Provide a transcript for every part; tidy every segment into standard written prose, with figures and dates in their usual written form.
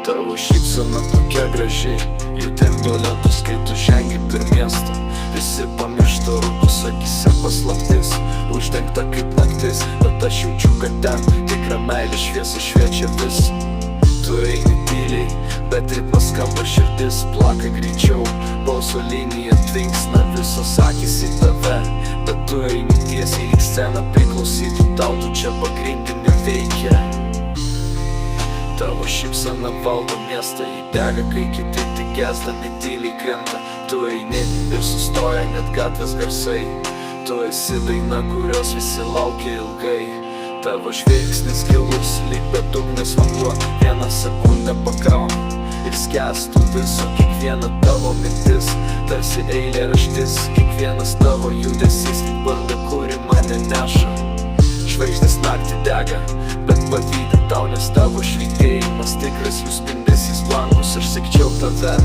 Tavo šypsena tokia graži, jų ten violetos, kai tu žengi per miestą. Visi pamiršta rūbus, akise paslaptis, uždengta kaip naktis, bet aš jaučiu, kad ten tikra meilė šviesa šviečia vis. Tu eini tyliai, bet ritmas skamba, širdis plaka greičiau, balso linija tvinksna, visos akys į tave, bet tu eini tiesiai į sceną, priklausyti tau, tu čia pagrindinė veikia. Tavo šypsena valdo miestą, jį dega, kai kiti tik gesdami tyliai krenta. Tu eini ir sustoja net gatvės garsai, tu esi daina, kurios visi laukia ilgai. Tavo žvilgsnis gilus, lyg bedugnis vanduo, vieną sekundę pagauna ir skęstų viso, kiekviena tavo mintis, tarsi eilėraštis, kiekvienas tavo judesys, tik banga, kuri mane neša. Žvaigždės naktį dega, bet pavydi tau, nes tavo švytėjimas tikras, jų spindesys blankus. Aš sekčiau tave,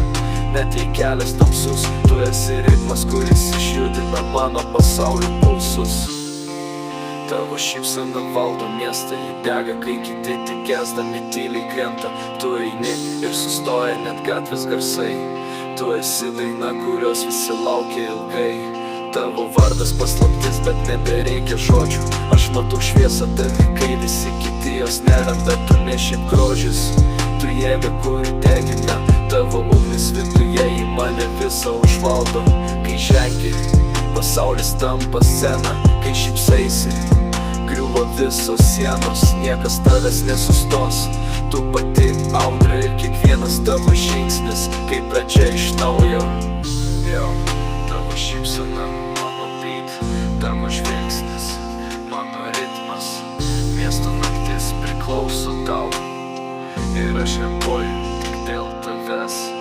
net jei kelias tamsus, tu esi ritmas, kuris išjudina mano pasaulio pulsus. Tavo šypsena valdo miestą, jį dega, kai kiti tik gesdami tyliai krenta. Tu eini ir sustoja net gatvės garsai, tu esi daina, kurios visi laukia ilgai. Tavo vardas paslaptis, bet nebereikia žodžių. Aš matau šviesą tavi, kai visi kiti jos neranda. Tu ne šiaip grožis, tu jėga, kuri degina. Tavo ugnis viduje į mane visą užvaldo. Kai žengi, pasaulis tampa scena. Kai šypsaisi, griuvo visos sienos, niekas tavęs nesustos. Tu pati audra ir kiekvienas tavo žingsnis, kaip pradžia iš naujo. Tavo šypsena, mano beat, tavo žvilgsnis, mano ritmas. Miesto naktis priklauso tau ir aš repuoju tik dėl tavęs.